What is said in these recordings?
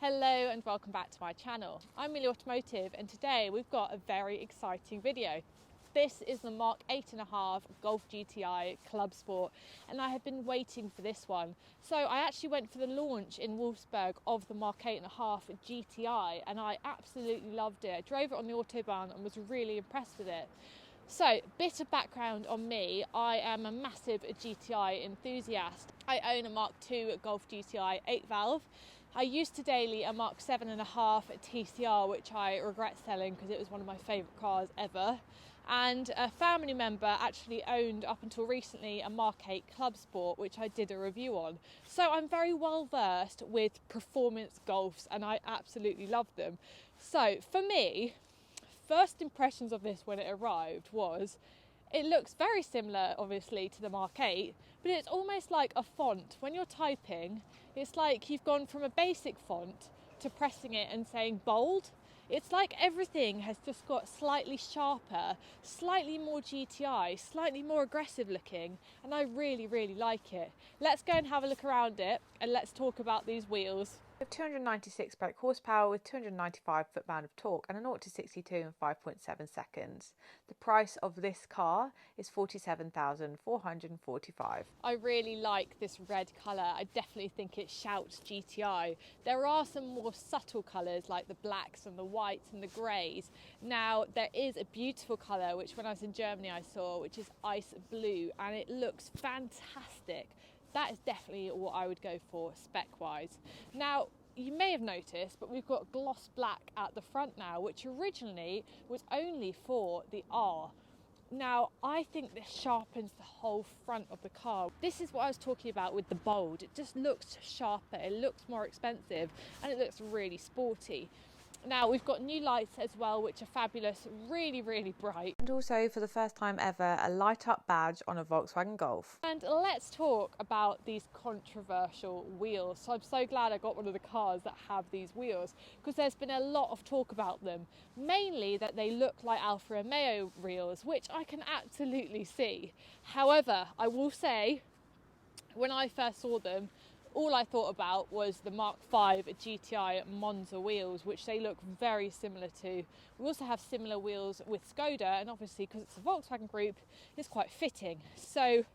Hello and welcome back to my channel. I'm Millie Automotive and today we've got a very exciting video. This is the Mk8.5 Golf GTI Clubsport and I have been waiting for this one. So I actually went for the launch in Wolfsburg of the Mk8.5 GTI and I absolutely loved it. I drove it on the Autobahn and was really impressed with it. So, bit of background on me, I am a massive GTI enthusiast. I own a Mark II Golf GTI 8-valve. I used to daily a Mk7.5 TCR, which I regret selling because it was one of my favourite cars ever. And a family member actually owned, up until recently, a Mk8 Clubsport, which I did a review on. So I'm very well versed with performance golfs and I absolutely love them. So for me, first impressions of this when it arrived was, it looks very similar obviously to the Mk8, but it's almost like a font. When you're typing, it's like you've gone from a basic font to pressing it and saying bold. It's like everything has just got slightly sharper, slightly more GTI, slightly more aggressive looking, and I really like it. Let's go and have a look around it and let's talk about these wheels. We have 296 brake horsepower with 295 foot-pound of torque and a 0 to 62 in 5.7 seconds. The price of this car is $47,445. I really like this red colour. I definitely think it shouts GTI. There are some more subtle colours like the blacks and the whites and the greys. Now there is a beautiful colour which when I was in Germany I saw, which is ice blue, and it looks fantastic. That is definitely what I would go for spec-wise. Now, you may have noticed, but we've got gloss black at the front now, which originally was only for the R. Now, I think this sharpens the whole front of the car. This is what I was talking about with the bold. It just looks sharper, it looks more expensive, and it looks really sporty. Now we've got new lights as well, which are fabulous, really bright. And also for the first time ever, a light up badge on a Volkswagen Golf. And let's talk about these controversial wheels. So I'm so glad I got one of the cars that have these wheels, because there's been a lot of talk about them, mainly that they look like Alfa Romeo wheels, which I can absolutely see. However, I will say, when I first saw them, all I thought about was the Mk5 GTI Monza wheels, which they look very similar to. We also have similar wheels with Skoda, and obviously because it's a Volkswagen group, it's quite fitting. So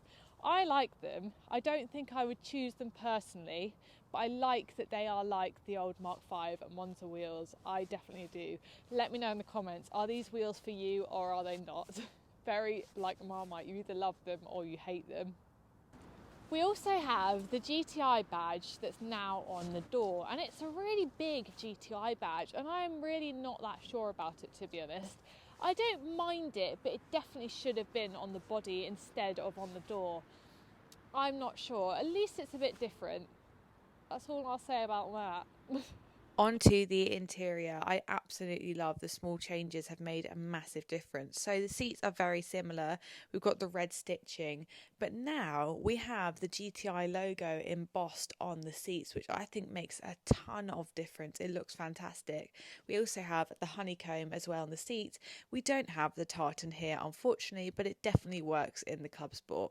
I like them. I don't think I would choose them personally, but I like that they are like the old Mk5 Monza wheels. I definitely do. Let me know in the comments, are these wheels for you or are they not? Very like Marmite, you either love them or you hate them. We also have the GTI badge that's now on the door, and it's a really big GTI badge and I'm really not that sure about it, to be honest. I don't mind it, but it definitely should have been on the body instead of on the door. I'm not sure, at least it's a bit different. That's all I'll say about that. Onto the interior, I absolutely love the small changes have made a massive difference. So the seats are very similar. We've got the red stitching, but now we have the GTI logo embossed on the seats, which I think makes a ton of difference. It looks fantastic. We also have the honeycomb as well on the seats. We don't have the tartan here, unfortunately, but it definitely works in the Clubsport.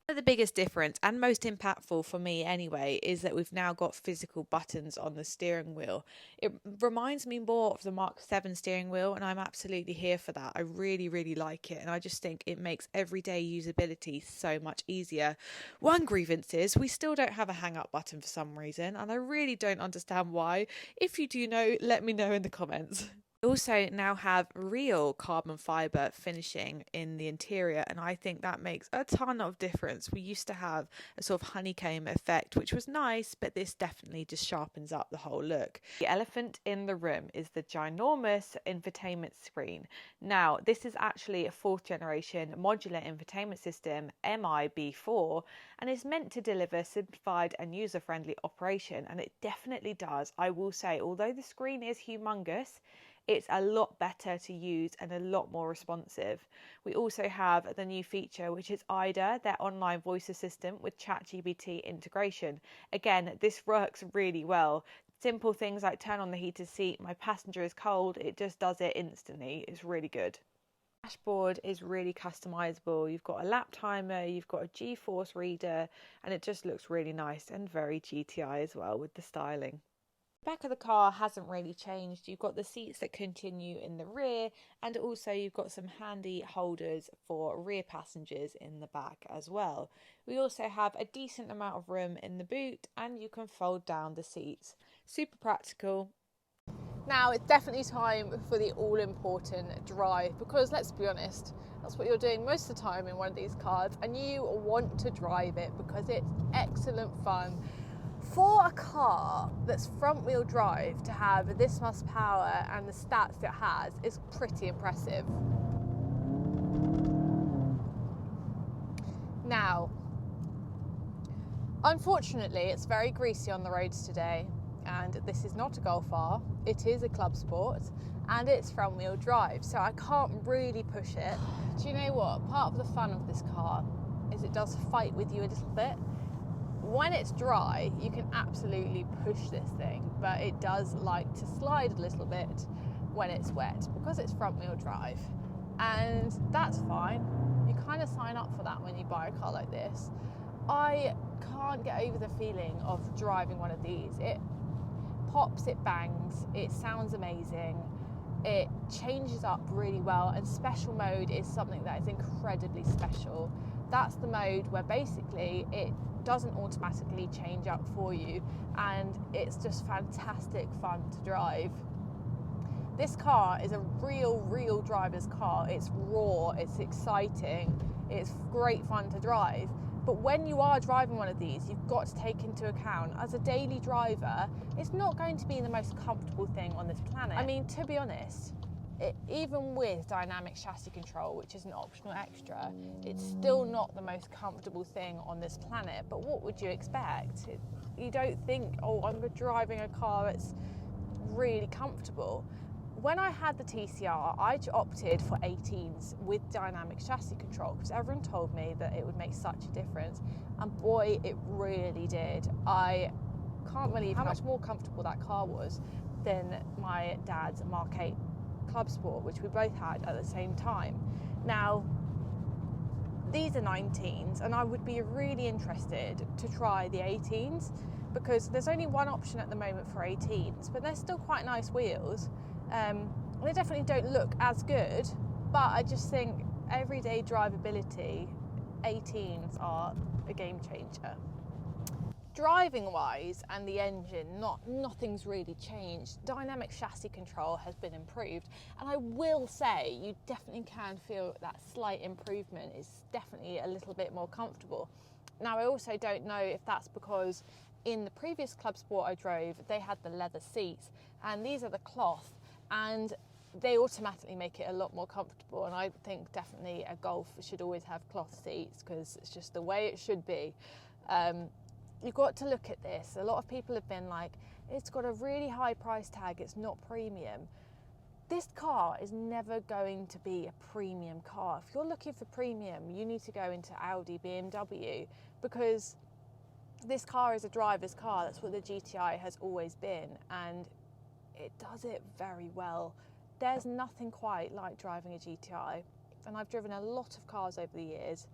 The biggest difference, and most impactful for me anyway, is that we've now got physical buttons on the steering wheel. It reminds me more of the Mk7 steering wheel, and I'm absolutely here for that. I really like it, and I just think it makes everyday usability so much easier. One grievance is we still don't have a hang up button for some reason, and I really don't understand why. If you do know, let me know in the comments. We also now have real carbon fibre finishing in the interior, and I think that makes a ton of difference. We used to have a sort of honeycomb effect, which was nice, but this definitely just sharpens up the whole look. The elephant in the room is the ginormous infotainment screen. Now, this is actually a 4th generation modular infotainment system, Mk8.5, and is meant to deliver simplified and user-friendly operation, and it definitely does. I will say, although the screen is humongous, it's a lot better to use and a lot more responsive. We also have the new feature, which is IDA, their online voice assistant with ChatGPT integration. Again, this works really well. Simple things like turn on the heated seat, my passenger is cold, it just does it instantly. It's really good. The dashboard is really customizable. You've got a lap timer, you've got a G-force reader, and it just looks really nice and very GTI as well with the styling. Back of the car hasn't really changed. You've got the seats that continue in the rear, and also you've got some handy holders for rear passengers in the back as well. We also have a decent amount of room in the boot, and you can fold down the seats. Super practical. Now it's definitely time for the all-important drive, because let's be honest, that's what you're doing most of the time in one of these cars, and you want to drive it because it's excellent fun. For a car that's front-wheel drive, to have this much power and the stats it has is pretty impressive. Now, unfortunately, it's very greasy on the roads today, and this is not a Golf R, it is a Clubsport, and it's front-wheel drive, so I can't really push it. Do you know what? Part of the fun of this car is it does fight with you a little bit. When it's dry, you can absolutely push this thing, but it does like to slide a little bit when it's wet because it's front-wheel drive, and that's fine. You kind of sign up for that when you buy a car like this. I can't get over the feeling of driving one of these. It pops, it bangs, it sounds amazing, it changes up really well, and special mode is something that is incredibly special. That's the mode where basically it doesn't automatically change up for you, and it's just fantastic fun to drive. This car is a real driver's car. It's raw, it's exciting, it's great fun to drive. But when you are driving one of these, you've got to take into account, as a daily driver, it's not going to be the most comfortable thing on this planet. I mean, to be honest, even with dynamic chassis control, which is an optional extra, it's still not the most comfortable thing on this planet. But what would you expect? You don't think, oh, I'm driving a car that's really comfortable. When I had the TCR, I opted for 18s with dynamic chassis control because everyone told me that it would make such a difference, and boy, it really did. I can't believe how much more comfortable that car was than my dad's Mk8 Clubsport, which we both had at the same time. Now, these are 19s, and I would be really interested to try the 18s because there's only one option at the moment for 18s, but they're still quite nice wheels. They definitely don't look as good, but I just think everyday drivability, 18s are a game changer. Driving wise and the engine, nothing's really changed. Dynamic chassis control has been improved, and I will say you definitely can feel that slight improvement. Is definitely a little bit more comfortable. Now, I also don't know if that's because in the previous Clubsport I drove, they had the leather seats, and these are the cloth, and they automatically make it a lot more comfortable. And I think definitely a Golf should always have cloth seats because it's just the way it should be. You've got to look at this. A lot of people have been like, it's got a really high price tag, it's not premium. This car is never going to be a premium car. If you're looking for premium, you need to go into Audi, BMW, because this car is a driver's car. That's what the GTI has always been, and it does it very well. There's nothing quite like driving a GTI, and I've driven a lot of cars over the years,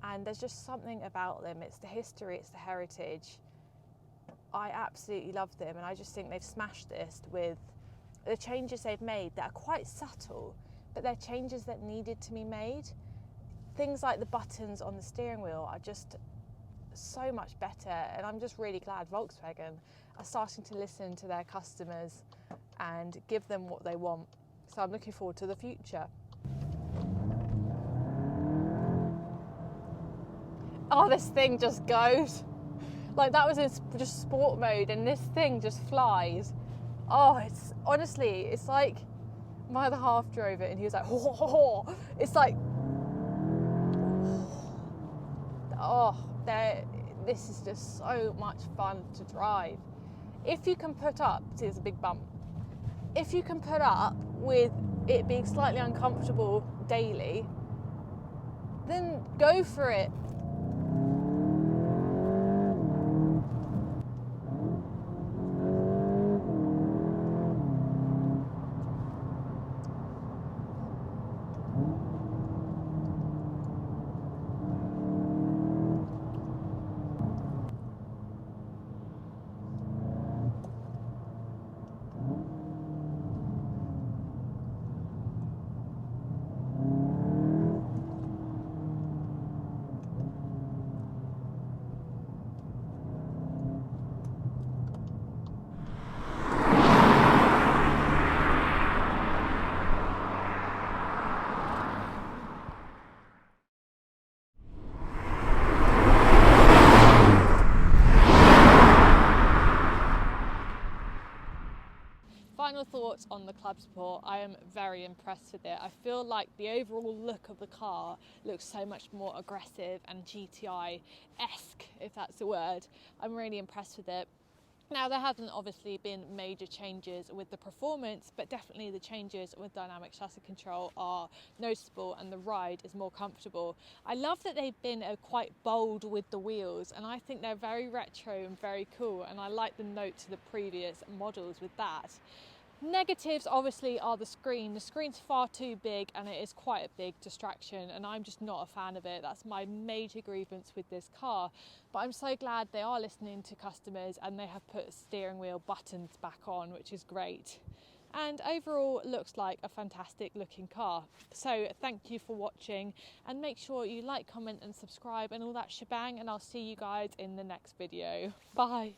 and there's just something about them. It's the history, it's the heritage. I absolutely love them, and I just think they've smashed this with the changes they've made that are quite subtle, but they're changes that needed to be made. Things like the buttons on the steering wheel are just so much better, and I'm just really glad Volkswagen are starting to listen to their customers and give them what they want. So I'm looking forward to the future. Oh, this thing just goes. Like, that was in just sport mode, and this thing just flies. Oh, it's honestly, it's like my other half drove it and he was like, ho, ho, ho, ho. It's like, oh, this is just so much fun to drive. If you can put up, see, there's a big bump. If you can put up with it being slightly uncomfortable daily, then go for it. Final thoughts on the Clubsport. I am very impressed with it. I feel like the overall look of the car looks so much more aggressive and GTI-esque, if that's a word. I'm really impressed with it. Now, there haven't obviously been major changes with the performance, but definitely the changes with dynamic chassis control are noticeable and the ride is more comfortable. I love that they've been quite bold with the wheels, and I think they're very retro and very cool, and I like the note to the previous models with that. Negatives obviously are the screen. The screen's far too big and it is quite a big distraction, and I'm just not a fan of it. That's my major grievance with this car. But I'm so glad they are listening to customers and they have put steering wheel buttons back on, which is great. And overall it looks like a fantastic looking car. So thank you for watching, and make sure you like, comment and subscribe and all that shebang, and I'll see you guys in the next video. Bye.